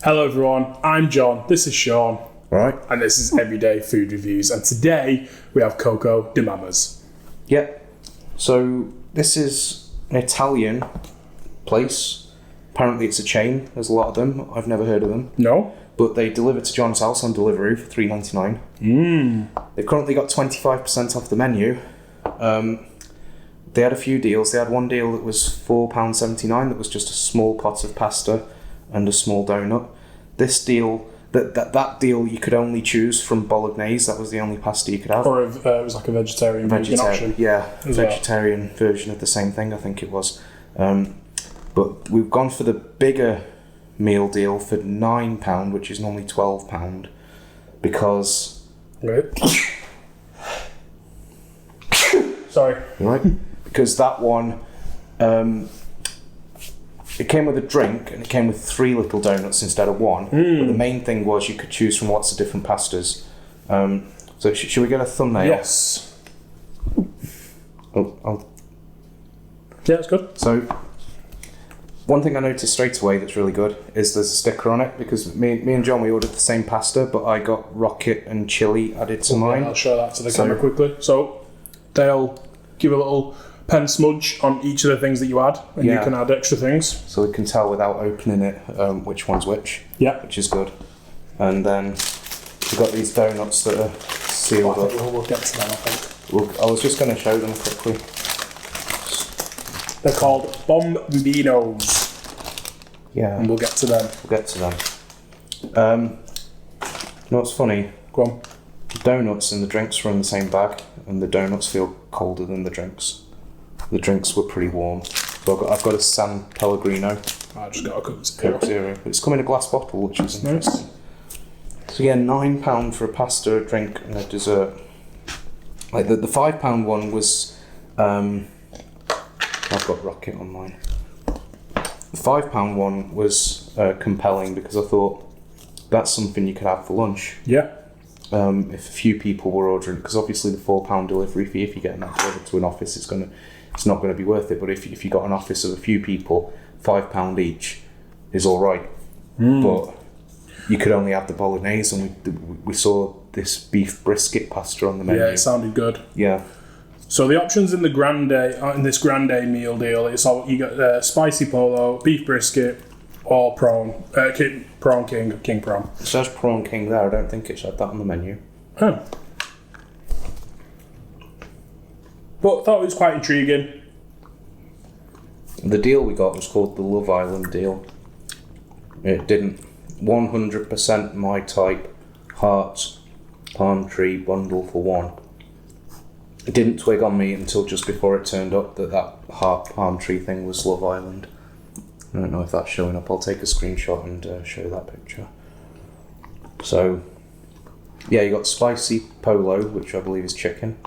Hello everyone, I'm John, this is Sean. Right. And this is Everyday Food Reviews, and today we have Coco di Mama's. Yep. So this is an Italian place. Apparently it's a chain, there's a lot of them. I've never heard of them. No? But they deliver to John's house on delivery for $3.99. They've currently got 25% off the menu. They had a few deals. They had one deal that was £4.79 that was just a small pot of pasta and a small donut. This deal, that deal you could only choose from bolognese. That was the only pasta you could have. Or it was like a vegetarian vegan option. Yeah, vegetarian version of the same thing, I think it was. But we've gone for the bigger meal deal for £9, which is normally £12, because... Right. Sorry. Right? Because that one, it came with a drink and it came with 3 little donuts instead of 1. But the main thing was you could choose from lots of different pastas. So should we get a thumbnail? Yes. Yeah, it's good. So, one thing I noticed straight away that's really good is there's a sticker on it, because me and John, we ordered the same pasta, but I got rocket and chili added to mine. I'll show that to the camera quickly. So they'll give a little pen smudge on each of the things that you add, and you can add extra things. So we can tell without opening it which one's which. Yeah. Which is good. And then we've got these donuts that are sealed up. We'll get to them, I think. I was just going to show them quickly. They're called Bombinos. Yeah. And we'll get to them. We'll get to them. You know what's funny? Go on. The donuts and the drinks were in the same bag, and the donuts feel colder than the drinks. The drinks were pretty warm. So I've got a San Pellegrino I just got a Coke Zero. But it's come in a glass bottle, which is interesting. So yeah, £9 for a pasta, a drink, and a dessert. Like the £5 one was... I've got rocket on mine. The £5 one was compelling, because I thought that's something you could have for lunch. Yeah. If a few people were ordering, because obviously the £4 delivery fee, if you're getting that delivered to an office, it's not going to be worth it. But if you got an office of a few people, £5 each is all right. But you could only have the bolognese, and we saw this beef brisket pasta on the menu. Yeah, it sounded good. Yeah. So the options in the this grande meal deal, it's all you got: spicy polo, beef brisket, or prawn king prawn. It says prawn king there. I don't think it's had that on the menu. Oh. But I thought it was quite intriguing. The deal we got was called the Love Island deal. It didn't. 100% my type, hearts, palm tree bundle for £1. It didn't twig on me until just before it turned up that heart palm tree thing was Love Island. I don't know if that's showing up. I'll take a screenshot and show that picture. So, yeah, you got spicy polo, which I believe is chicken,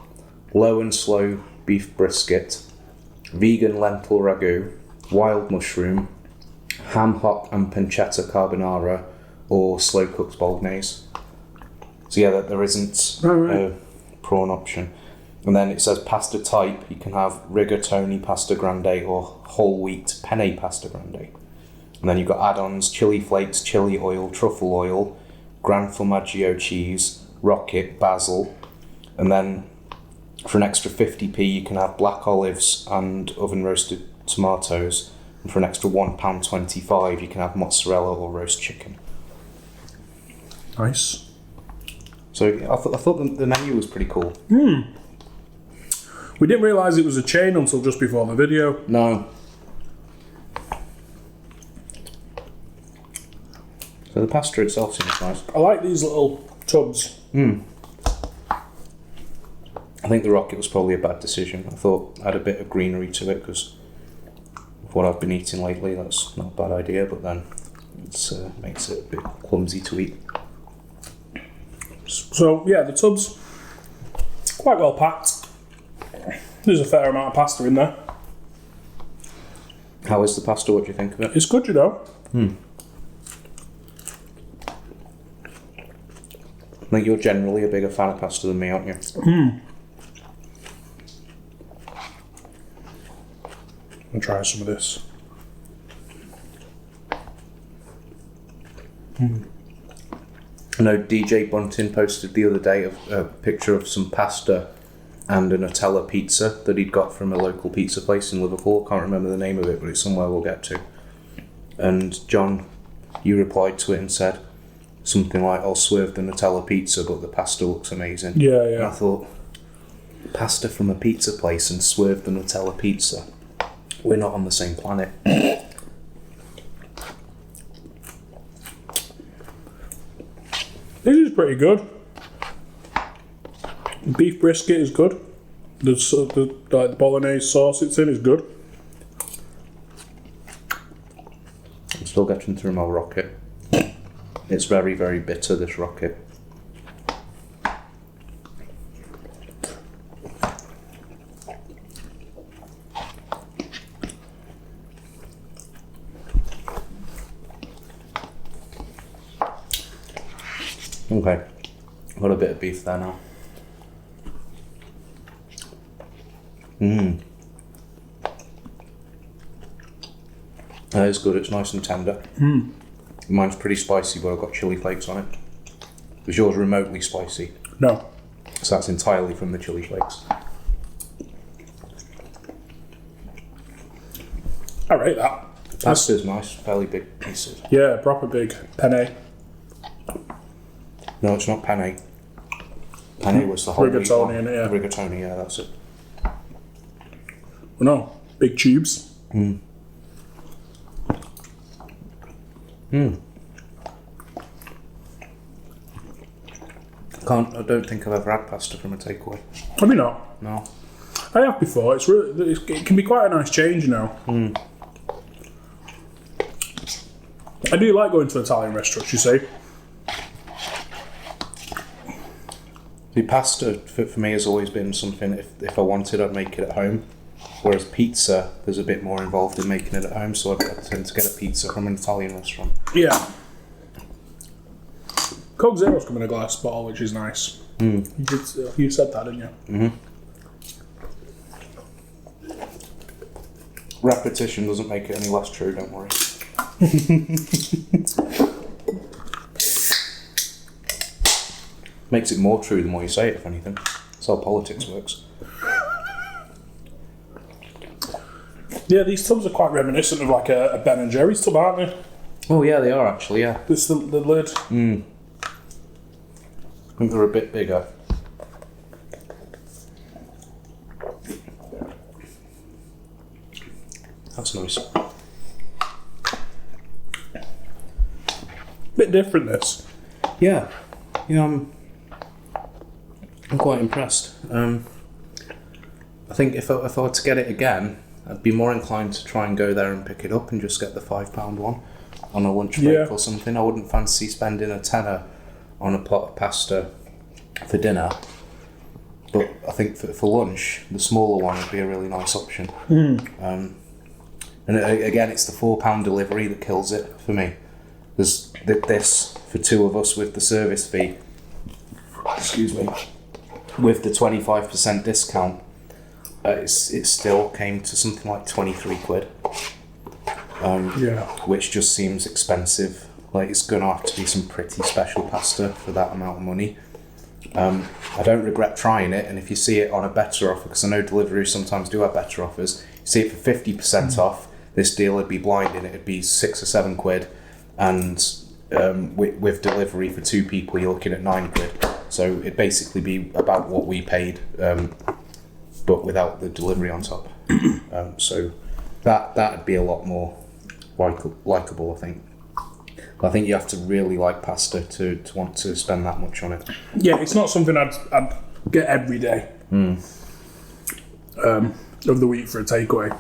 low and slow beef brisket, vegan lentil ragu, wild mushroom, ham hock and pancetta carbonara, or slow cooked bolognese. So yeah, there isn't a prawn option. And then it says pasta type, you can have rigatoni pasta grande or whole wheat penne pasta grande. And then you've got add-ons: chili flakes, chili oil, truffle oil, gran formaggio cheese, rocket, basil. And then for an extra 50p you can have black olives and oven roasted tomatoes. And for an extra £1.25 you can have mozzarella or roast chicken. Nice. So I thought the menu was pretty cool. We didn't realise it was a chain until just before the video. No. So the pasta itself seems nice. I like these little tubs. I think the rocket was probably a bad decision. I thought it had a bit of greenery to it, because of what I've been eating lately, that's not a bad idea, but then it makes it a bit clumsy to eat. So yeah, the tub's quite well packed. There's a fair amount of pasta in there. How is the pasta? What do you think of it? It's good, you know. I think you're generally a bigger fan of pasta than me, aren't you? I'll try some of this. I know DJ Bunting posted the other day a picture of some pasta and a Nutella pizza that he'd got from a local pizza place in Liverpool. I can't remember the name of it, but it's somewhere we'll get to. And John, you replied to it and said something like, "I'll swerve the Nutella pizza, but the pasta looks amazing." Yeah, And yeah. I thought, pasta from a pizza place and swerve the Nutella pizza. We're not on the same planet. This is pretty good. Beef brisket is good. The bolognese sauce it's in is good. I'm still getting through my rocket. It's very, very bitter, this rocket. Okay, got a bit of beef there now. That is good, it's nice and tender. Mine's pretty spicy, but I've got chili flakes on it. Was yours remotely spicy? No. So that's entirely from the chili flakes. I rate that. Pasta's nice, fairly big pieces. Yeah, proper big penne. No, it's not penne. Penne was the whole wheat Rigatoni one. in it, yeah. Rigatoni, yeah, that's it. Well, no, big tubes. I don't think I've ever had pasta from a takeaway. Have you not? No. I have before. It can be quite a nice change, you know. I do like going to Italian restaurants, you see. The pasta for me has always been something, if I wanted, I'd make it at home. Whereas pizza, there's a bit more involved in making it at home, so I tend to get a pizza from an Italian restaurant. Yeah. Coke Zero's come in a glass bottle, which is nice. You said that, didn't you? Repetition doesn't make it any less true, don't worry. Makes it more true the more you say it, if anything. That's how politics works. Yeah, these tubs are quite reminiscent of like a Ben and Jerry's tub, aren't they? Oh yeah, they are actually, yeah. It's the lid. I think they're a bit bigger. That's nice. Bit different, this. Yeah, I'm quite impressed. I think if I were to get it again, I'd be more inclined to try and go there and pick it up and just get the £5 one on a lunch break or something. I wouldn't fancy spending a tenner on a pot of pasta for dinner. But I think for lunch, the smaller one would be a really nice option. And again, it's the £4 delivery that kills it for me. There's this for two of us with the service fee. Excuse me. With the 25% discount, it still came to something like 23 quid. Which just seems expensive. Like, it's gonna have to be some pretty special pasta for that amount of money. I don't regret trying it, and if you see it on a better offer, because I know deliveries sometimes do have better offers, you see it for 50% off, this deal would be blinding. It'd be 6 or 7 quid, and with delivery for 2 people, you're looking at 9 quid. So it'd basically be about what we paid, but without the delivery on top. So that'd be a lot more likeable, I think. But I think you have to really like pasta to want to spend that much on it. Yeah, it's not something I'd get every day of the week for a takeaway.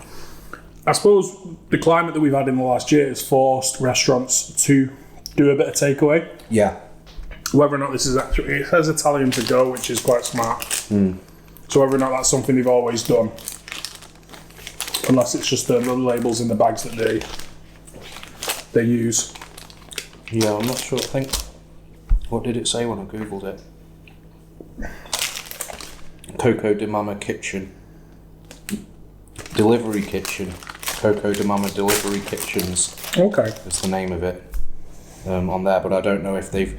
I suppose the climate that we've had in the last year has forced restaurants to do a bit of takeaway. Yeah. Whether or not this is actually, it says Italian to go, which is quite smart. So whether or not that's something they've always done, unless it's just the labels in the bags that they use. Yeah, I'm not sure. I think, what did it say when I googled it? Coco di Mama kitchen. Delivery kitchen. Coco di Mama delivery kitchens Okay. is the name of it. on there, but I don't know if they've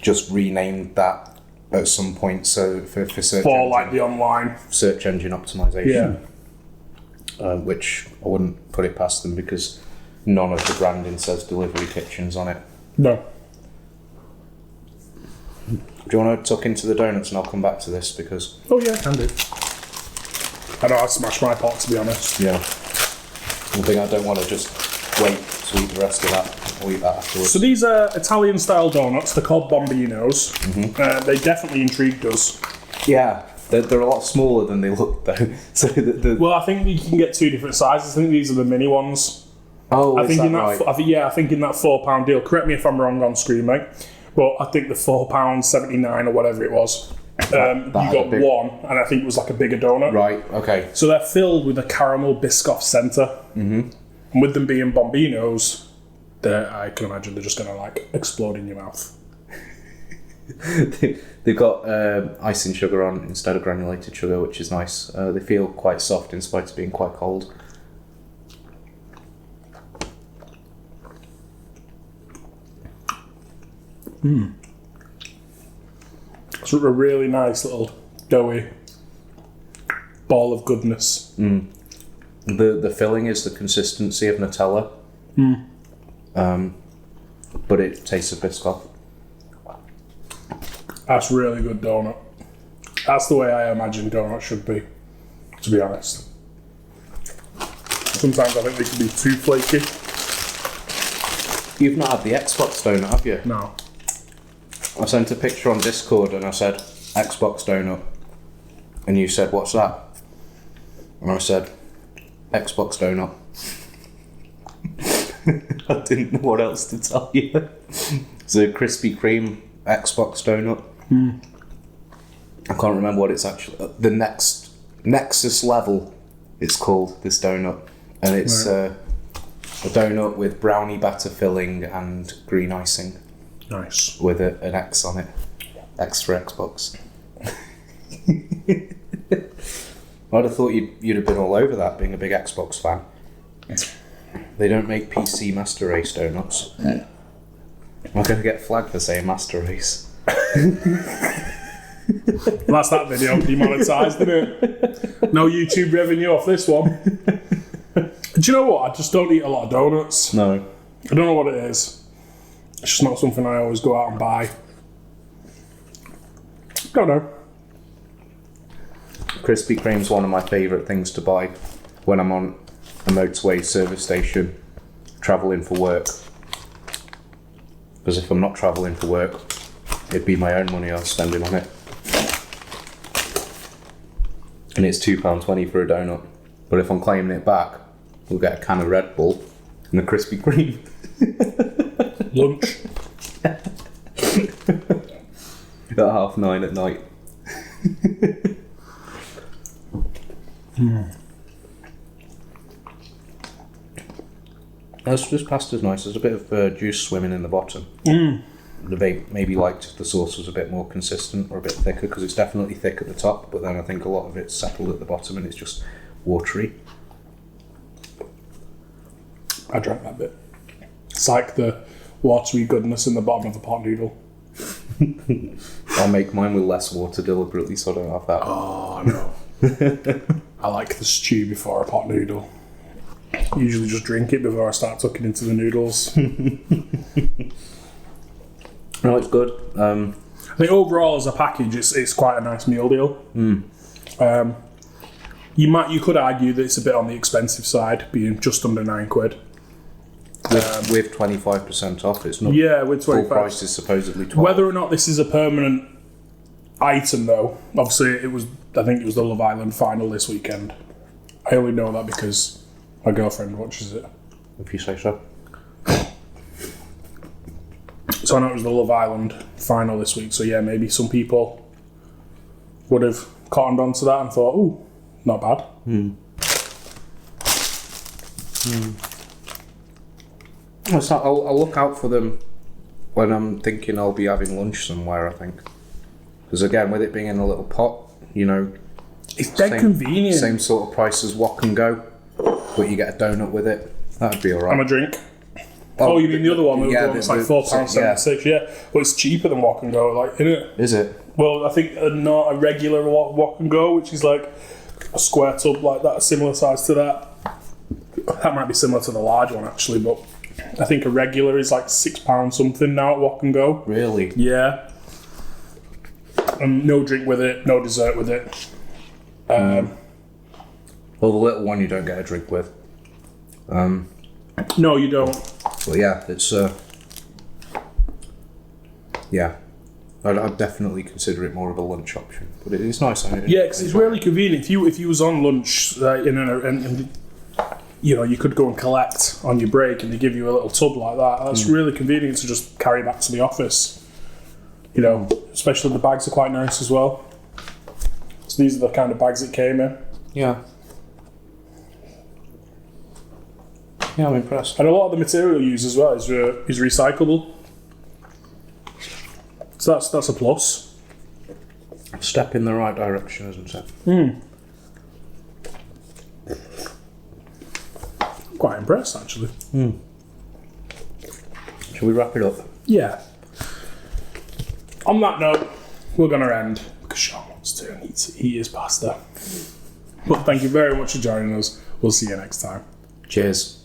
just renamed that at some point. So for search For like the online search engine optimization, which I wouldn't put it past them because none of the branding says delivery kitchens on it. No. Do you want to tuck into the donuts and I'll come back to this because... Oh yeah, can do. I know I smashed my pot, to be honest. Yeah. I think I don't want to just wait to eat the rest of that. I'll eat that afterwards. So these are Italian-style donuts. They're called bombinos. They definitely intrigued us. Yeah, they're a lot smaller than they look, though. So Well, I think you can get two different sizes. I think these are the mini ones. Oh, I is think that in that, right? I think in that £4 deal. Correct me if I'm wrong on screen, mate. But I think the £4.79 or whatever it was. You got one, and I think it was like a bigger donut. Right. Okay. So they're filled with a caramel Biscoff centre. And with them being bombinos, I can imagine they're just going to like explode in your mouth. They've got icing sugar on instead of granulated sugar, which is nice. They feel quite soft in spite of being quite cold. It's a really nice little doughy ball of goodness. The filling is the consistency of Nutella, but it tastes of Biscoff. That's really good donut. That's the way I imagine donuts should be, to be honest. Sometimes I think they can be too flaky. You've not had the Xbox donut, have you? No. I sent a picture on Discord and I said, Xbox donut. And you said, what's that? And I said, Xbox donut. I didn't know what else to tell you. It's a Krispy Kreme Xbox donut. I can't remember what it's actually... The Nexus level, it's called, this donut. And it's a donut with brownie batter filling and green icing. Nice. With an X on it. X for Xbox. I'd have thought you'd have been all over that, being a big Xbox fan. They don't make PC Master Race donuts. I'm going to get flagged for saying Master Race. That's that video demonetised, isn't it? No YouTube revenue off this one. Do you know what? I just don't eat a lot of donuts. No. I don't know what it is. It's just not something I always go out and buy. Don't know. Krispy Kreme's one of my favourite things to buy when I'm on a motorway service station travelling for work. Because if I'm not travelling for work, it'd be my own money I was spending on it. And it's £2.20 for a donut. But if I'm claiming it back, we'll get a can of Red Bull and a Krispy Kreme. Lunch. At 9:30 at night. This pasta's nice. There's a bit of juice swimming in the bottom. Maybe liked the sauce was a bit more consistent or a bit thicker because it's definitely thick at the top, but then I think a lot of it's settled at the bottom and it's just watery. I drank that bit. It's like the watery goodness in the bottom of a pot noodle. I'll make mine with less water deliberately so I don't have that. Oh, no. I like the stew before a pot noodle. I usually just drink it before I start tucking into the noodles. No, it's good. I think overall as a package, it's quite a nice meal deal. You could argue that it's a bit on the expensive side, being just under £9. With 25% off, it's not. Yeah, with 25%. Full price is supposedly 12. Whether or not this is a permanent item, though, obviously I think it was the Love Island final this weekend. I only know that because my girlfriend watches it. If you say so. So I know it was the Love Island final this week. So yeah, maybe some people would have cottoned onto that and thought, "Ooh, not bad." I'll look out for them when I'm thinking I'll be having lunch somewhere, I think. Because again, with it being in a little pot, it's dead convenient. Same sort of price as Wok and Go, but you get a donut with it. That'd be alright. And a drink. Oh, you mean the other one? The yeah, other one that's like £4.76. Yeah, well, it's cheaper than Walk and Go, like, isn't it? Is it? Well, I think not a regular walk and Go, which is like a square tub like that, similar size to that. That might be similar to the large one actually, but I think a regular is like £6 something now at Walk and Go. Really? Yeah. No drink with it, no dessert with it. Well, the little one you don't get a drink with. No, you don't. But yeah, it's yeah. I'd definitely consider it more of a lunch option, but it is nice. Yeah, because it's really convenient. If you was on lunch, and you know, you could go and collect on your break, and they give you a little tub like that. That's really convenient to just carry back to the office. You know, especially the bags are quite nice as well. So these are the kind of bags it came in. Yeah. Yeah, I'm impressed. And a lot of the material used as well is recyclable. So that's a plus. Step in the right direction, isn't it? Quite impressed, actually. Shall we wrap it up? Yeah. On that note, we're going to end because Sean wants to and eat his pasta. But thank you very much for joining us. We'll see you next time. Cheers.